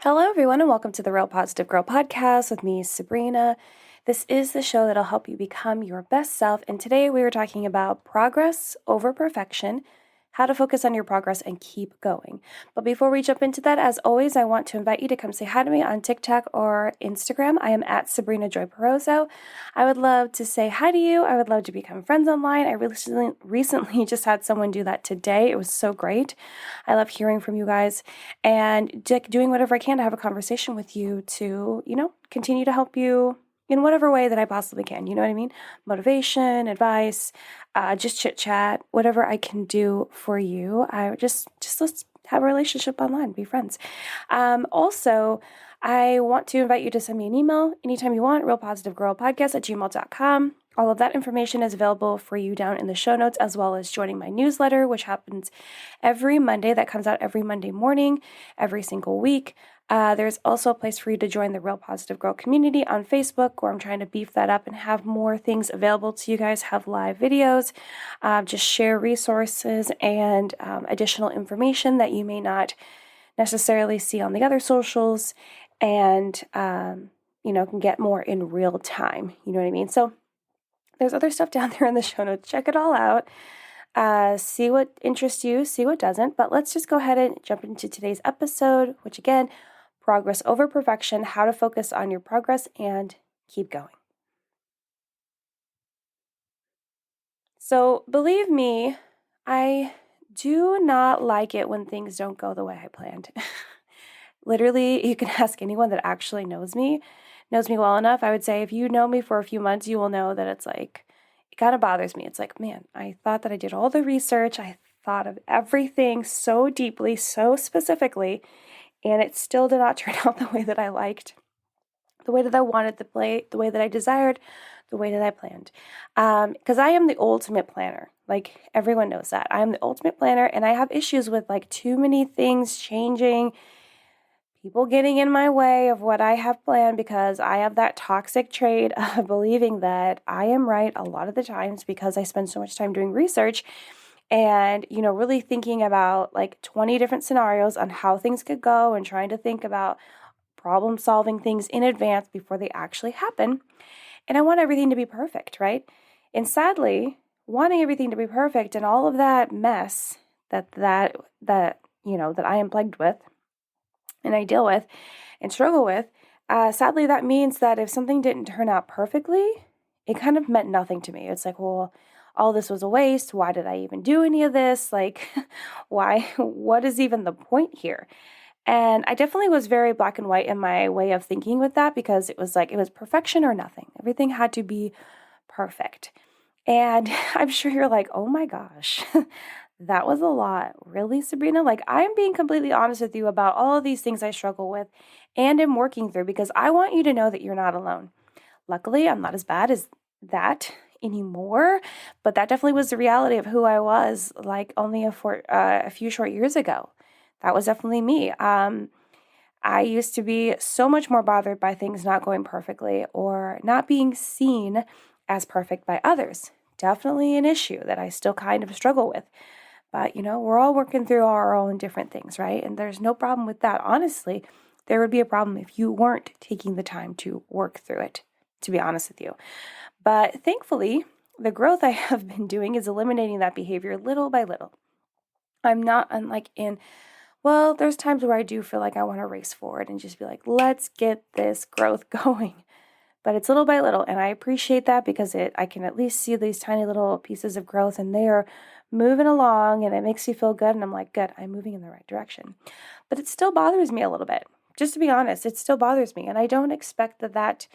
Hello, everyone, and welcome to the Real Positive Girl podcast with me, Sabrina. This is the show that'll help you become your best self. And today we are talking about progress over perfection, how to focus on your progress and keep going. But before we jump into that, as always, I want to invite you to come say hi to me on TikTok or Instagram. I am at Sabrina Joy Perozo. I would love to say hi to you. I would love to become friends online. I recently just had someone do that today. It was so great. I love hearing from you guys and doing whatever I can to have a conversation with you to, continue to help you in whatever way that I possibly can. You know what I mean? Motivation, advice, just chit chat, whatever I can do for you. I just let's have a relationship online, be friends. Also, I want to invite you to send me an email anytime you want, realpositivegirlpodcast@gmail.com. All of that information is available for you down in the show notes, as well as joining my newsletter, which happens every Monday. That comes out every Monday morning, every single week. There's also a place for you to join the Real Positive Girl community on Facebook, where I'm trying to beef that up and have more things available to you guys, have live videos, just share resources and additional information that you may not necessarily see on the other socials, and, can get more in real time. You know what I mean? So there's other stuff down there in the show notes. Check it all out. See what interests you, see what doesn't. But let's just go ahead and jump into today's episode, which again, progress over perfection, how to focus on your progress and keep going. So believe me, I do not like it when things don't go the way I planned. Literally, you can ask anyone that actually knows me well enough. I would say if you know me for a few months, you will know that it's like, it kind of bothers me. It's like, man, I thought that I did all the research. I thought of everything so deeply, so specifically, and it still did not turn out the way that I liked, the way that I wanted to play, the way that I desired, the way that I planned. Because I am the ultimate planner. Like, everyone knows that. I am the ultimate planner, and I have issues with like too many things changing, people getting in my way of what I have planned, because I have that toxic trait of believing that I am right a lot of the times because I spend so much time doing research and, really thinking about like 20 different scenarios on how things could go and trying to think about problem solving things in advance before they actually happen. And I want everything to be perfect, right? And sadly, wanting everything to be perfect and all of that mess that I am plagued with and I deal with and struggle with, sadly, that means that if something didn't turn out perfectly, it kind of meant nothing to me. It's like, well, all this was a waste. Why did I even do any of this? Like, what is even the point here? And I definitely was very black and white in my way of thinking with that, because it was like, it was perfection or nothing. Everything had to be perfect. And I'm sure you're like, oh my gosh, that was a lot. Really, Sabrina? Like, I'm being completely honest with you about all of these things I struggle with and am working through, because I want you to know that you're not alone. Luckily, I'm not as bad as that anymore, but that definitely was the reality of who I was like only a few short years ago. That was definitely me. I used to be so much more bothered by things not going perfectly or not being seen as perfect by others. Definitely an issue that I still kind of struggle with. But, we're all working through our own different things, right? And there's no problem with that. Honestly, there would be a problem if you weren't taking the time to work through it, to be honest with you. But thankfully, the growth I have been doing is eliminating that behavior little by little. I'm not unlike there's times where I do feel like I want to race forward and just be like, let's get this growth going. But it's little by little, and I appreciate that, because I can at least see these tiny little pieces of growth, and they are moving along, and it makes you feel good, and I'm like, good, I'm moving in the right direction. But it still bothers me a little bit. Just to be honest, it still bothers me, and I don't expect that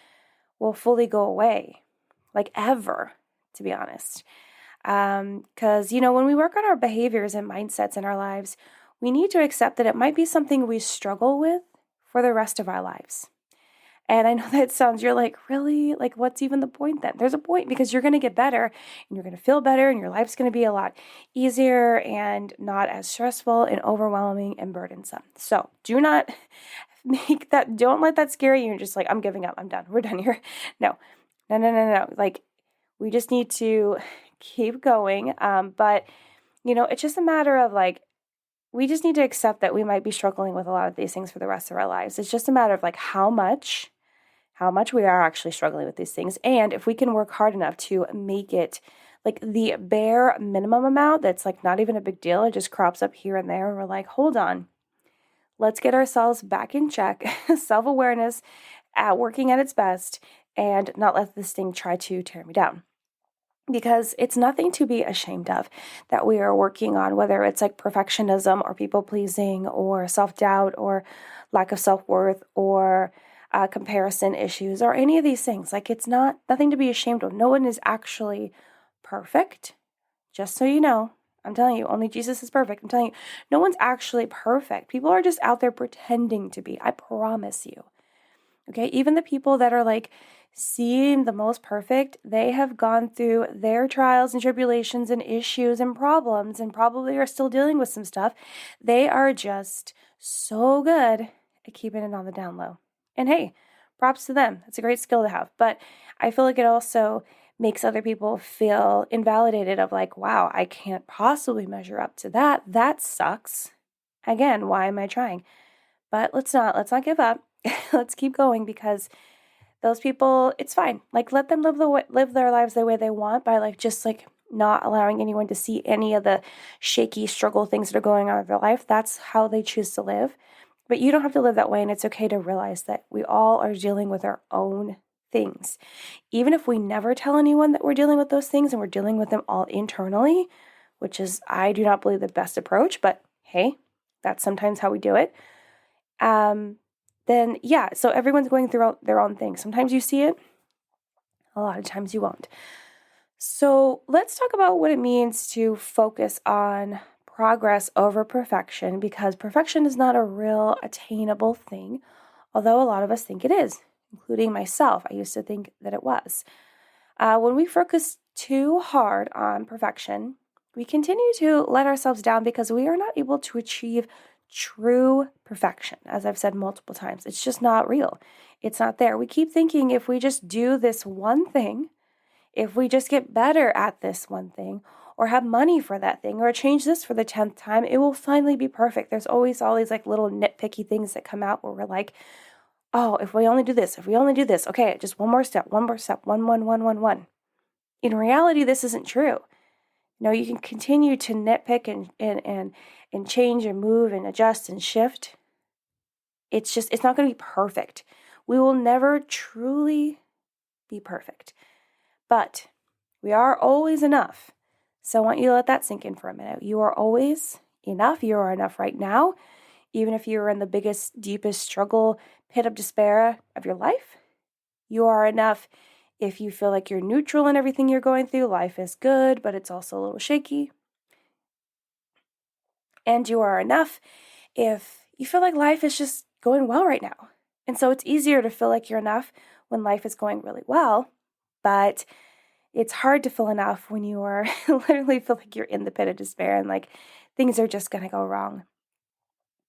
will fully go away, like ever, to be honest. Because, when we work on our behaviors and mindsets in our lives, we need to accept that it might be something we struggle with for the rest of our lives. And I know that sounds, you're like, really? Like, what's even the point then? There's a point, because you're going to get better and you're going to feel better and your life's going to be a lot easier and not as stressful and overwhelming and burdensome. So do not don't let that scare you. You're just like, I'm giving up. I'm done. We're done here. No. Like, we just need to keep going. But, it's just a matter of like we just need to accept that we might be struggling with a lot of these things for the rest of our lives. It's just a matter of like how much we are actually struggling with these things. And if we can work hard enough to make it like the bare minimum amount that's like not even a big deal, it just crops up here and there. And we're like, hold on, let's get ourselves back in check, self-awareness at working at its best, and not let this thing try to tear me down. Because it's nothing to be ashamed of that we are working on, whether it's like perfectionism or people pleasing or self-doubt or lack of self-worth or comparison issues or any of these things. Like it's nothing to be ashamed of. No one is actually perfect. Just so you know, I'm telling you, only Jesus is perfect. I'm telling you, no one's actually perfect. People are just out there pretending to be. I promise you. Okay, even the people that are like seem the most perfect, they have gone through their trials and tribulations and issues and problems and probably are still dealing with some stuff. They are just so good at keeping it on the down low. And hey, props to them. It's a great skill to have. But I feel like it also makes other people feel invalidated of like, wow, I can't possibly measure up to that. That sucks. Again, why am I trying? But let's not give up. Let's keep going because those people, it's fine. Like let them live their lives the way they want by like just like not allowing anyone to see any of the shaky struggle things that are going on in their life. That's how they choose to live. But you don't have to live that way, and it's okay to realize that we all are dealing with our own things. Even if we never tell anyone that we're dealing with those things and we're dealing with them all internally, which is, I do not believe the best approach, but hey, that's sometimes how we do it. Then yeah, so everyone's going through their own thing. Sometimes you see it, a lot of times you won't. So let's talk about what it means to focus on progress over perfection, because perfection is not a real attainable thing, although a lot of us think it is, including myself. I used to think that it was. When we focus too hard on perfection, we continue to let ourselves down because we are not able to achieve true perfection. As I've said multiple times, it's just not real. It's not there. We keep thinking if we just do this one thing, if we just get better at this one thing, or have money for that thing, or change this for the 10th time, it will finally be perfect. There's always all these like little nitpicky things that come out where we're like, oh, if we only do this, okay, just one more step, one. In reality, this isn't true. You know, you can continue to nitpick and change and move and adjust and shift. It's not going to be perfect. We will never truly be perfect, but we are always enough. So I want you to let that sink in for a minute. You are always enough. You are enough right now. Even if you're in the biggest, deepest struggle, pit of despair of your life, you are enough. If you feel like you're neutral in everything you're going through, life is good, but it's also a little shaky. And you are enough if you feel like life is just going well right now. And so it's easier to feel like you're enough when life is going really well, but it's hard to feel enough when you are literally feel like you're in the pit of despair and like things are just going to go wrong.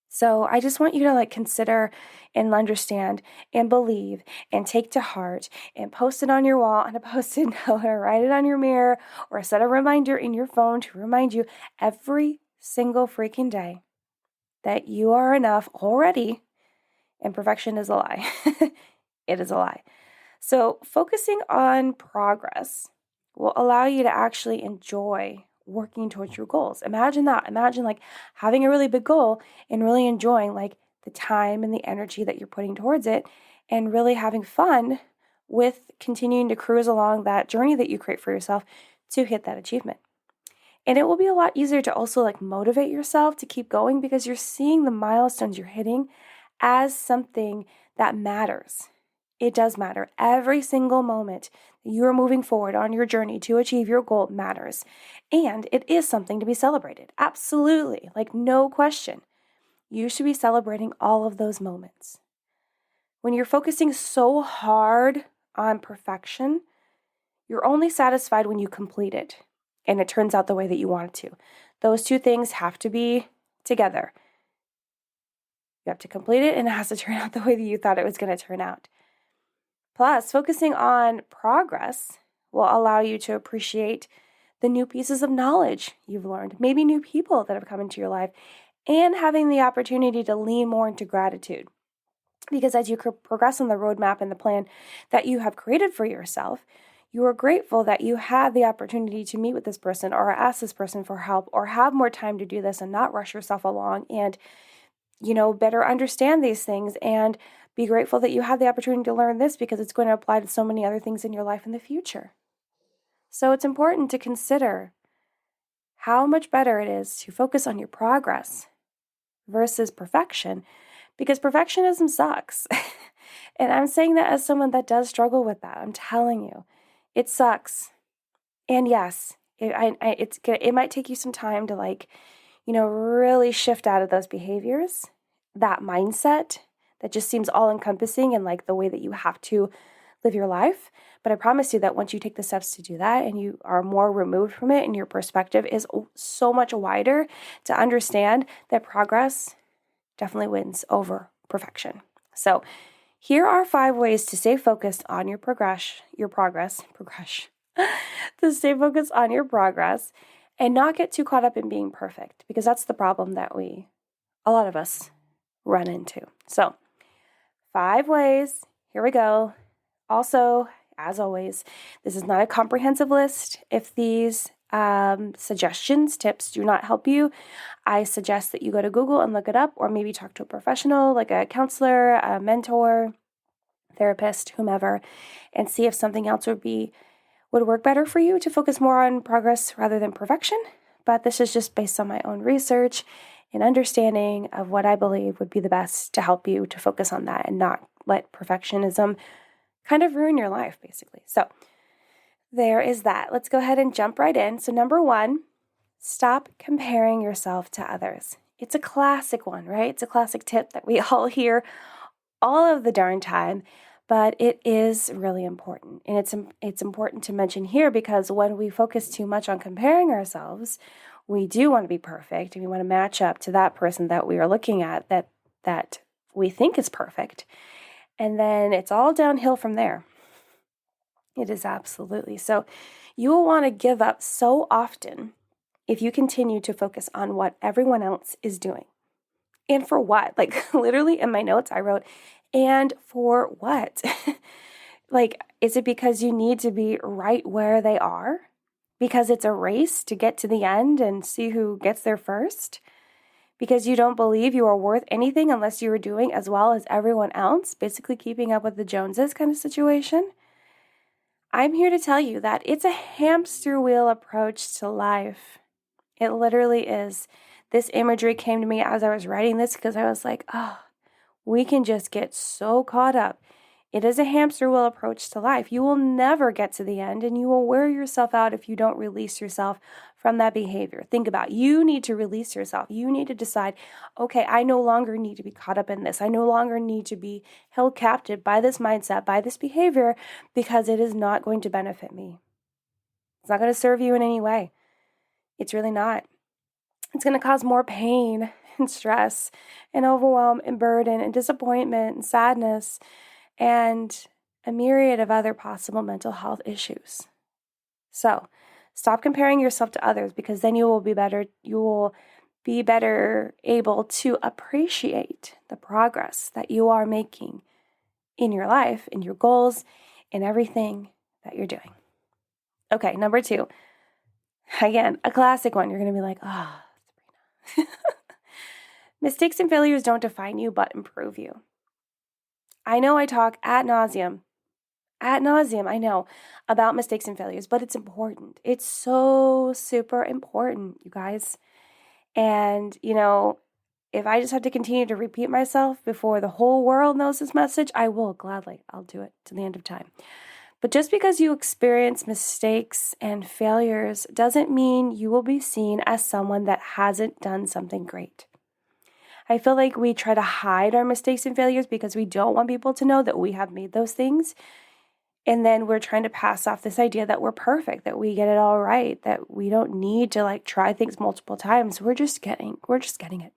So I just want you to like consider and understand and believe and take to heart and post it on your wall on a Post-it note or write it on your mirror or set a reminder in your phone to remind you every single freaking day that you are enough already, and perfection is a lie. It is a lie. So focusing on progress will allow you to actually enjoy working towards your goals. Imagine that. Imagine like having a really big goal and really enjoying like the time and the energy that you're putting towards it and really having fun with continuing to cruise along that journey that you create for yourself to hit that achievement. And it will be a lot easier to also like motivate yourself to keep going because you're seeing the milestones you're hitting as something that matters. It does matter. Every single moment that you are moving forward on your journey to achieve your goal matters. And it is something to be celebrated. Absolutely. Like no question. You should be celebrating all of those moments. When you're focusing so hard on perfection, you're only satisfied when you complete it and it turns out the way that you want it to. Those two things have to be together. You have to complete it and it has to turn out the way that you thought it was going to turn out. Plus, focusing on progress will allow you to appreciate the new pieces of knowledge you've learned, maybe new people that have come into your life, and having the opportunity to lean more into gratitude. Because as you progress on the roadmap and the plan that you have created for yourself, you are grateful that you had the opportunity to meet with this person or ask this person for help or have more time to do this and not rush yourself along and, better understand these things and be grateful that you had the opportunity to learn this because it's going to apply to so many other things in your life in the future. So it's important to consider how much better it is to focus on your progress versus perfection, because perfectionism sucks. And I'm saying that as someone that does struggle with that. I'm telling you, it sucks. And yes, it might take you some time to really shift out of those behaviors, that mindset that just seems all encompassing and like the way that you have to live your life. But I promise you that once you take the steps to do that and you are more removed from it and your perspective is so much wider to understand that progress definitely wins over perfection. So here are 5 ways to stay focused on your progress, to stay focused on your progress and not get too caught up in being perfect, because that's the problem that a lot of us run into. So 5 ways, here we go. Also, as always, this is not a comprehensive list. If these suggestions, tips do not help you, I suggest that you go to Google and look it up, or maybe talk to a professional like a counselor, a mentor, therapist, whomever, and see if something else would work better for you to focus more on progress rather than perfection. But this is just based on my own research and understanding of what I believe would be the best to help you to focus on that and not let perfectionism kind of ruin your life, basically. So there is that. Let's go ahead and jump right in. So number 1, stop comparing yourself to others. It's a classic one, right? It's a classic tip that we all hear all of the darn time, but it is really important. And it's important to mention here because when we focus too much on comparing ourselves, we do want to be perfect and we want to match up to that person that we are looking at that we think is perfect. And then it's all downhill from there. It is absolutely. So you will want to give up so often if you continue to focus on what everyone else is doing. And for what? Like literally in my notes, I wrote, and for what? Is it because you need to be right where they are? Because it's a race to get to the end and see who gets there first? Because you don't believe you are worth anything unless you are doing as well as everyone else, basically keeping up with the Joneses kind of situation? I'm here to tell you that it's a hamster wheel approach to life. It literally is. This imagery came to me as I was writing this because I was like, we can just get so caught up. It is a hamster wheel approach to life. You will never get to the end and you will wear yourself out if you don't release yourself from that behavior. Think about it. You need to release yourself. You need to decide, okay, I no longer need to be caught up in this. I no longer need to be held captive by this mindset, by this behavior, because it is not going to benefit me. It's not going to serve you in any way. It's really not. It's going to cause more pain and stress and overwhelm and burden and disappointment and sadness and a myriad of other possible mental health issues. So stop comparing yourself to others, because then you will be better able to appreciate the progress that you are making in your life, in your goals, in everything that you're doing. Okay, number 2. Again, a classic one. You're going to be like, Sabrina. Mistakes and failures don't define you, but improve you. I know I talk ad nauseum, I know, about mistakes and failures, but it's important. It's so super important, you guys. And, if I just have to continue to repeat myself before the whole world knows this message, I will gladly. I'll do it to the end of time. But just because you experience mistakes and failures doesn't mean you will be seen as someone that hasn't done something great. I feel like we try to hide our mistakes and failures because we don't want people to know that we have made those things. And then we're trying to pass off this idea that we're perfect, that we get it all right, that we don't need to try things multiple times. We're just getting it.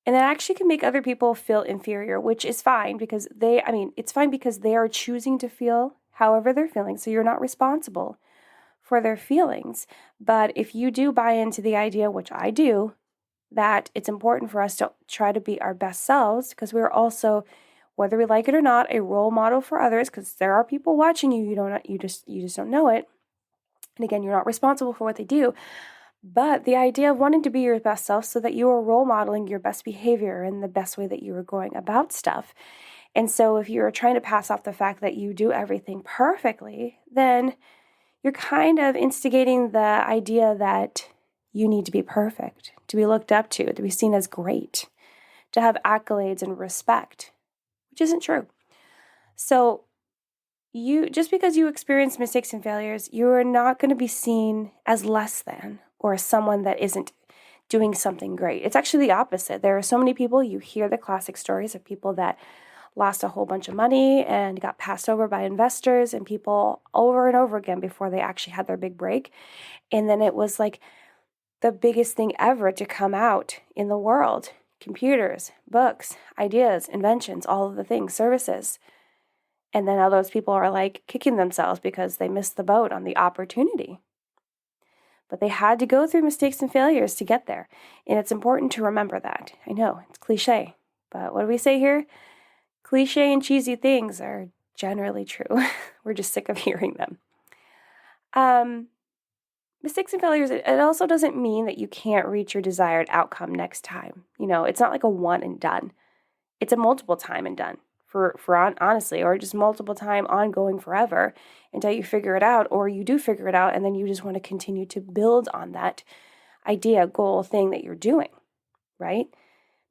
And that actually can make other people feel inferior, which is fine because it's fine because they are choosing to feel however they're feeling. So you're not responsible for their feelings. But if you do buy into the idea, which I do, that it's important for us to try to be our best selves, because we're also, whether we like it or not, a role model for others, because there are people watching you. You just don't know it. And again, you're not responsible for what they do. But the idea of wanting to be your best self so that you are role modeling your best behavior and the best way that you are going about stuff. And so if you're trying to pass off the fact that you do everything perfectly, then you're kind of instigating the idea that you need to be perfect, to be looked up to be seen as great, to have accolades and respect, which isn't true. So just because you experience mistakes and failures, you are not going to be seen as less than or as someone that isn't doing something great. It's actually the opposite. There are so many people, you hear the classic stories of people that lost a whole bunch of money and got passed over by investors and people over and over again before they actually had their big break. And then it was like the biggest thing ever to come out in the world. Computers, books, ideas, inventions, all of the things, services. And then all those people are like kicking themselves because they missed the boat on the opportunity. But they had to go through mistakes and failures to get there. And it's important to remember that. I know, it's cliche. But what do we say here? Cliche and cheesy things are generally true. We're just sick of hearing them. Mistakes and failures, it also doesn't mean that you can't reach your desired outcome next time. It's not like a one and done. It's a multiple time and done. Honestly, or just multiple time ongoing forever until you figure it out, or you do figure it out and then you just want to continue to build on that idea, goal, thing that you're doing, right?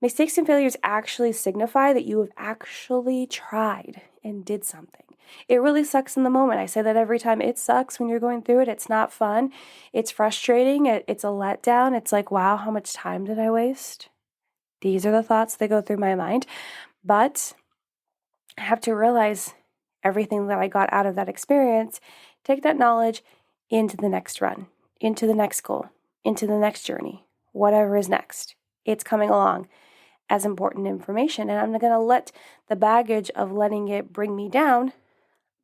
Mistakes and failures actually signify that you have actually tried and did something. It really sucks in the moment. I say that every time. It sucks when you're going through it. It's not fun. It's frustrating. It's a letdown. It's like, wow, how much time did I waste? These are the thoughts that go through my mind. But I have to realize everything that I got out of that experience, take that knowledge into the next run, into the next goal, into the next journey, whatever is next. It's coming along as important information, and I'm going to let the baggage of letting it bring me down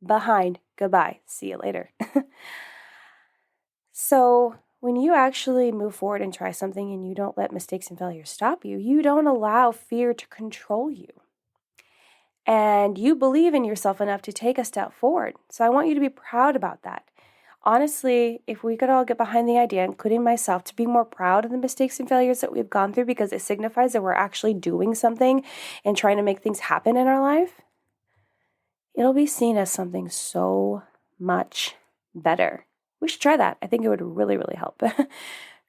behind. Goodbye. See you later. So when you actually move forward and try something and you don't let mistakes and failures stop you, you don't allow fear to control you. And you believe in yourself enough to take a step forward. So I want you to be proud about that. Honestly, if we could all get behind the idea, including myself, to be more proud of the mistakes and failures that we've gone through, because it signifies that we're actually doing something and trying to make things happen in our life, it'll be seen as something so much better. We should try that. I think it would really, really help.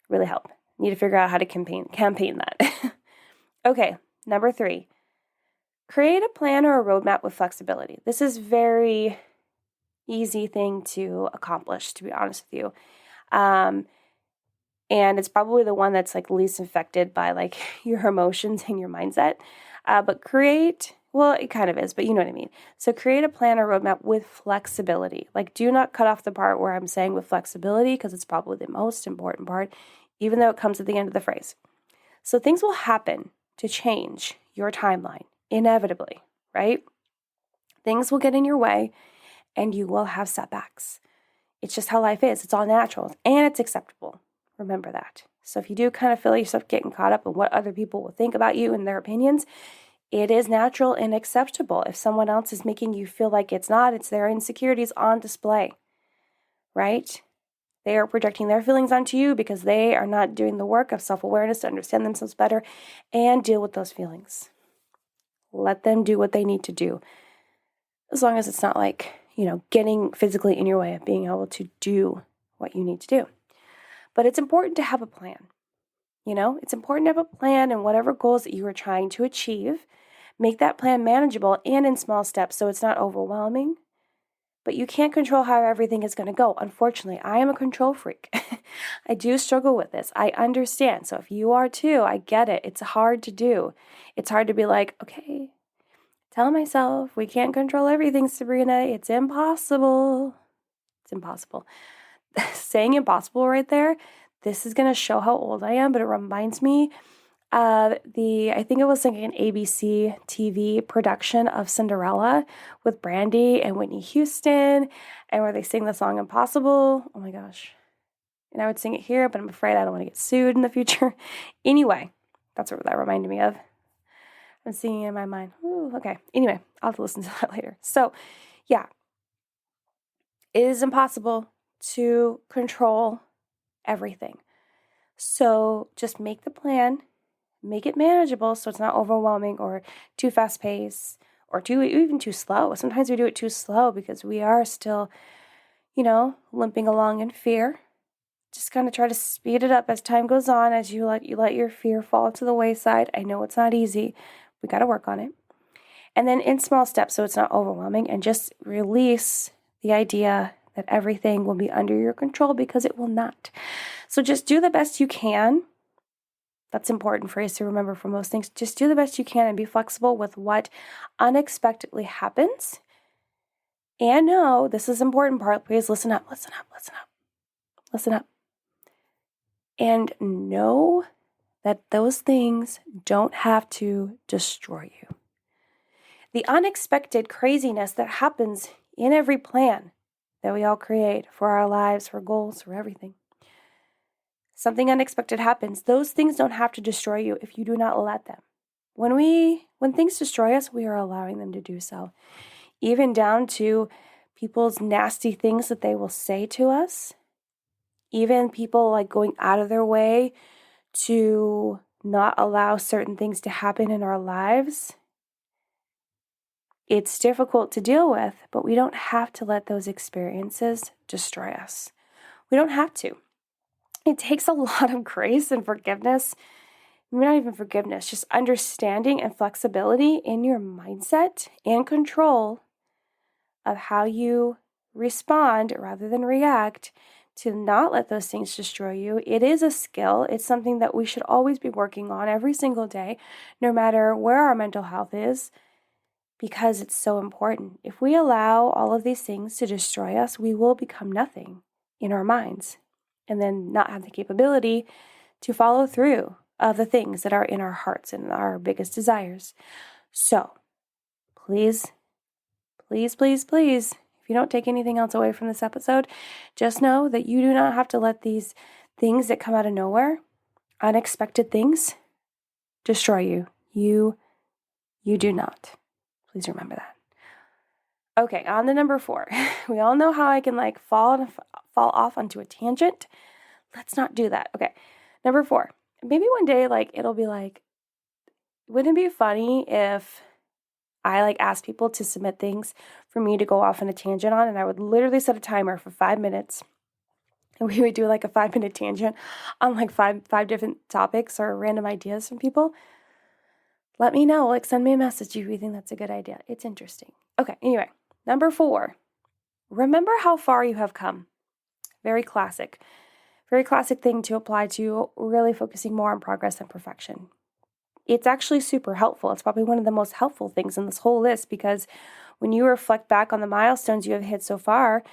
Really help. Need to figure out how to campaign that. Okay, number 3. Create a plan or a roadmap with flexibility. This is very easy thing to accomplish, to be honest with you. And it's probably the one that's like least affected by like your emotions and your mindset. But it kind of is, but you know what I mean. So create a plan or roadmap with flexibility. Like, do not cut off the part where I'm saying with flexibility, because it's probably the most important part, even though it comes at the end of the phrase. So things will happen to change your timeline. Inevitably, right? Things will get in your way and you will have setbacks. It's just how life is. It's all natural and it's acceptable. Remember that. So if you do kind of feel yourself getting caught up in what other people will think about you and their opinions, it is natural and acceptable. If someone else is making you feel like it's not, it's their insecurities on display, right? They are projecting their feelings onto you because they are not doing the work of self-awareness to understand themselves better and deal with those feelings. Let them do what they need to do, as long as it's not like, getting physically in your way of being able to do what you need to do. But it's important to have a plan. It's important to have a plan, and whatever goals that you are trying to achieve, make that plan manageable and in small steps so it's not overwhelming. But you can't control how everything is going to go. Unfortunately, I am a control freak. I do struggle with this. I understand. So if you are too, I get it. It's hard to do. It's hard to be like, okay, tell myself we can't control everything, Sabrina. It's impossible. It's impossible. Saying impossible right there, this is going to show how old I am, but it reminds me of I think it was like an ABC TV production of Cinderella with Brandy and Whitney Houston, and where they sing the song Impossible. Oh my gosh. And I would sing it here, but I'm afraid I don't want to get sued in the future. Anyway, That's what that reminded me of. I'm seeing it in my mind. Ooh, okay. Anyway, I'll have to listen to that later. So, yeah, it is impossible to control everything. So just make the plan, make it manageable so it's not overwhelming or too fast paced or even too slow. Sometimes we do it too slow because we are still, limping along in fear. Just kind of try to speed it up as time goes on, as you let your fear fall to the wayside. I know it's not easy. We got to work on it. And then in small steps so it's not overwhelming, and just release the idea that everything will be under your control, because it will not. So just do the best you can. That's important for us to remember for most things. Just do the best you can and be flexible with what unexpectedly happens. And no, this is the important part. Please listen up, listen up, listen up, listen up. And know that those things don't have to destroy you. The unexpected craziness that happens in every plan that we all create for our lives, for goals, for everything. Something unexpected happens. Those things don't have to destroy you if you do not let them. When things destroy us, we are allowing them to do so. Even down to people's nasty things that they will say to us. Even people like going out of their way to not allow certain things to happen in our lives. It's difficult to deal with, but we don't have to let those experiences destroy us. We don't have to. It takes a lot of grace and forgiveness. Not even forgiveness, just understanding and flexibility in your mindset and control of how you respond rather than react, to not let those things destroy you. It is a skill. It's something that we should always be working on every single day, no matter where our mental health is, because it's so important. If we allow all of these things to destroy us, we will become nothing in our minds, and then not have the capability to follow through of the things that are in our hearts and our biggest desires. So please, please, please, please, if you don't take anything else away from this episode, just know that you do not have to let these things that come out of nowhere, unexpected things, destroy you. You do not. Please remember that. Okay, on to number 4. We all know how I can fall off onto a tangent. Let's not do that. Okay, number 4. Maybe one day it'll be wouldn't it be funny if I ask people to submit things for me to go off on a tangent on, and I would literally set a timer for 5 minutes, and we would do a 5-minute tangent on five different topics or random ideas from people. Let me know. Send me a message if you think that's a good idea. It's interesting. Okay, anyway, number 4. Remember how far you have come. Very classic thing to apply to really focusing more on progress than perfection. It's actually super helpful. It's probably one of the most helpful things in this whole list, because when you reflect back on the milestones you have hit so far,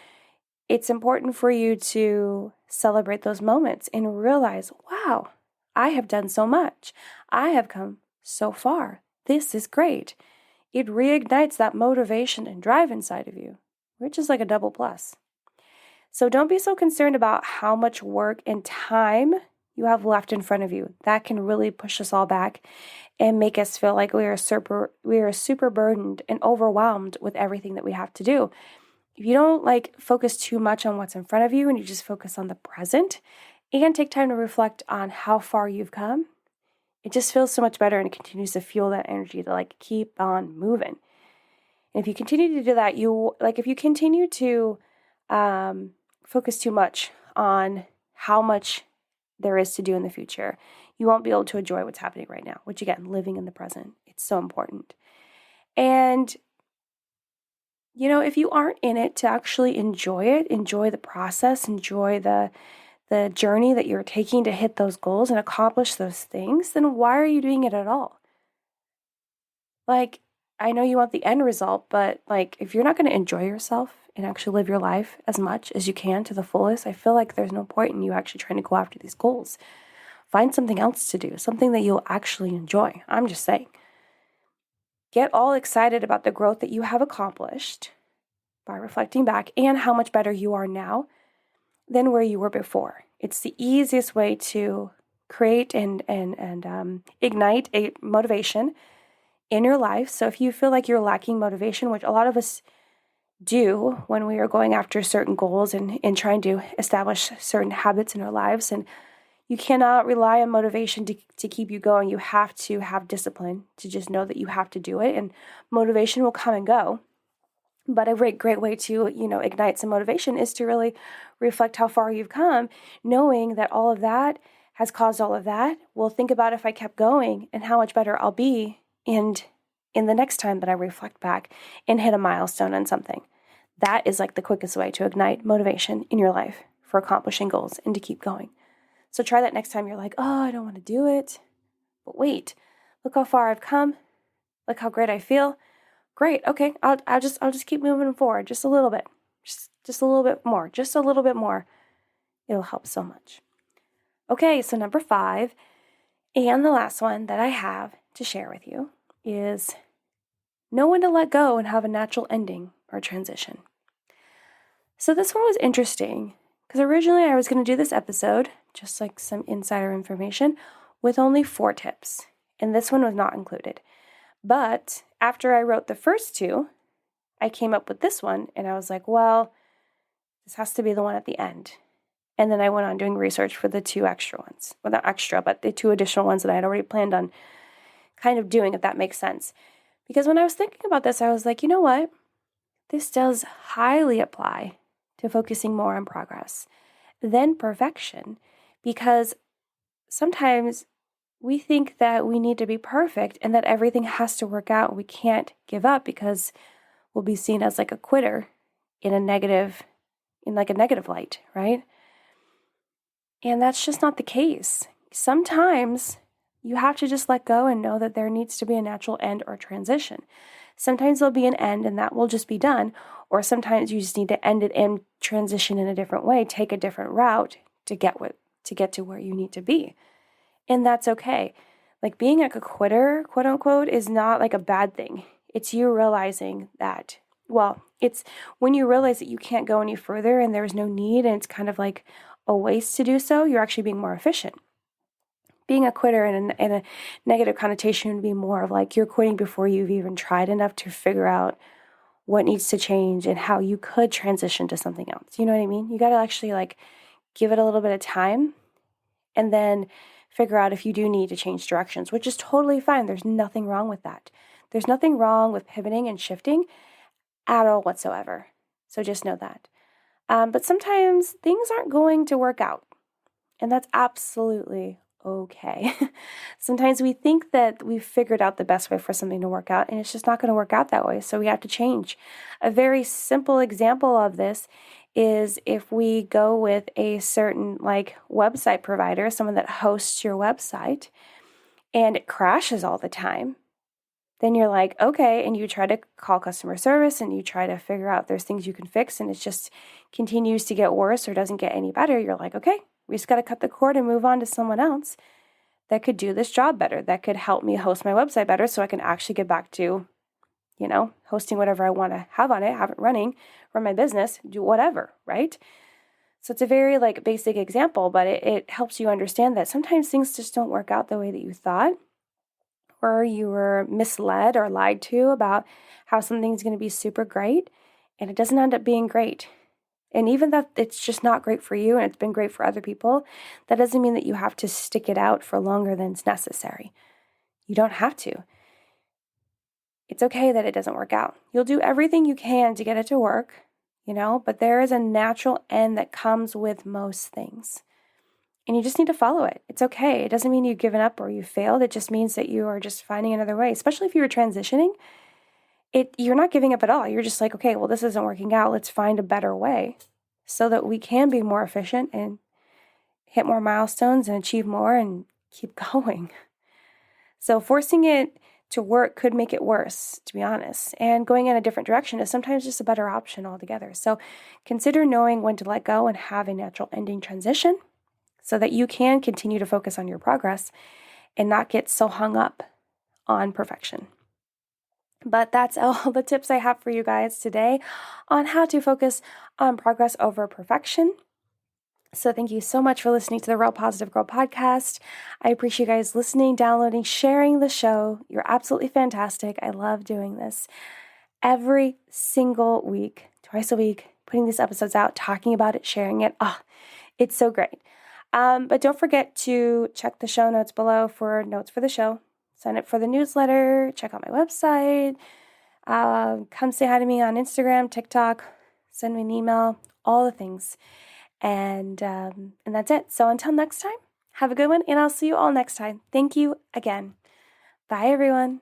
it's important for you to celebrate those moments and realize, wow, I have done so much. I have come so far. This is great. It reignites that motivation and drive inside of you, which is like a double plus. So don't be so concerned about how much work and time you have left in front of you. That can really push us all back and make us feel like we are super burdened and overwhelmed with everything that we have to do. If you don't focus too much on what's in front of you and you just focus on the present and take time to reflect on how far you've come, it just feels so much better, and it continues to fuel that energy to keep on moving. And if you continue to do that, if you continue to focus too much on how much there is to do in the future, you won't be able to enjoy what's happening right now, which again, living in the present, it's so important. And, if you aren't in it to actually enjoy it, enjoy the process, enjoy the journey that you're taking to hit those goals and accomplish those things, then why are you doing it at all? I know you want the end result, but if you're not going to enjoy yourself and actually live your life as much as you can to the fullest, I feel like there's no point in you actually trying to go after these goals. Find something else to do, something that you'll actually enjoy. I'm just saying. Get all excited about the growth that you have accomplished by reflecting back and how much better you are now than where you were before. It's the easiest way to create and ignite a motivation in your life. So if you feel like you're lacking motivation, which a lot of us do when we are going after certain goals and trying to establish certain habits in our lives, and you cannot rely on motivation to keep you going. You have to have discipline to just know that you have to do it, and motivation will come and go. But a great way to, ignite some motivation is to really reflect how far you've come, knowing that all of that has caused all of that. Well, think about if I kept going and how much better I'll be in the next time that I reflect back and hit a milestone on something. That is like the quickest way to ignite motivation in your life for accomplishing goals and to keep going. So try that next time you're like, oh, I don't want to do it. But wait, look how far I've come. Look how great I feel. Great. Okay. I'll just keep moving forward just a little bit. Just a little bit more. Just a little bit more. It'll help so much. Okay. So number 5, and the last one that I have to share with you, is know when to let go and have a natural ending or transition. So this one was interesting because originally I was going to do this episode, just like some insider information, with only 4 tips. And this one was not included. But after I wrote the first 2, I came up with this one and I was like, well, this has to be the one at the end. And then I went on doing research for the 2 extra ones. Well, not extra, but the 2 additional ones that I had already planned on kind of doing, if that makes sense. Because when I was thinking about this, I was like, you know what? This does highly apply to focusing more on progress than perfection, because sometimes we think that we need to be perfect and that everything has to work out. We can't give up because we'll be seen as like a quitter in a negative light, right? And that's just not the case. Sometimes you have to just let go and know that there needs to be a natural end or transition. Sometimes there'll be an end and that will just be done. Or sometimes you just need to end it and transition in a different way, take a different route to get to where you need to be. And that's okay. Like being like a quitter, quote unquote, is not like a bad thing. It's you realizing that, it's when you realize that you can't go any further and there's no need and it's kind of like a waste to do so, you're actually being more efficient. Being a quitter in a negative connotation would be more of like you're quitting before you've even tried enough to figure out what needs to change and how you could transition to something else. You know what I mean? You got to actually like give it a little bit of time and then figure out if you do need to change directions, which is totally fine. There's nothing wrong with that. There's nothing wrong with pivoting and shifting at all whatsoever. So just know that. But sometimes things aren't going to work out, and that's absolutely okay. Sometimes we think that we've figured out the best way for something to work out, and it's just not going to work out that way. So we have to change. A very simple example of this is if we go with a certain like website provider, someone that hosts your website, and it crashes all the time, then you're like, okay, and you try to call customer service and you try to figure out if there's things you can fix and it just continues to get worse or doesn't get any better. You're like, okay, we just got to cut the cord and move on to someone else that could do this job better, that could help me host my website better so I can actually get back to, hosting whatever I want to have on it, have it running, run my business, do whatever, right? So it's a very like basic example, but it helps you understand that sometimes things just don't work out the way that you thought, or you were misled or lied to about how something's going to be super great, and it doesn't end up being great. And even that it's just not great for you and it's been great for other people, that doesn't mean that you have to stick it out for longer than it's necessary. You don't have to. It's okay that it doesn't work out. You'll do everything you can to get it to work, but there is a natural end that comes with most things. And you just need to follow it. It's okay. It doesn't mean you've given up or you failed. It just means that you are just finding another way. Especially if you were transitioning, you're not giving up at all. You're just like, okay, well, this isn't working out. Let's find a better way so that we can be more efficient and hit more milestones and achieve more and keep going. So forcing it to work could make it worse, to be honest. And going in a different direction is sometimes just a better option altogether. So consider knowing when to let go and have a natural ending transition so that you can continue to focus on your progress and not get so hung up on perfection. But that's all the tips I have for you guys today on how to focus on progress over perfection. So thank you so much for listening to the Real Positive Girl podcast. I appreciate you guys listening, downloading, sharing the show. You're absolutely fantastic. I love doing this every single week, twice a week, putting these episodes out, talking about it, sharing it. Oh, it's so great. But don't forget to check the show notes below for notes for the show. Sign up for the newsletter. Check out my website. Come say hi to me on Instagram, TikTok. Send me an email. All the things. And that's it. So until next time, have a good one, and I'll see you all next time. Thank you again. Bye, everyone.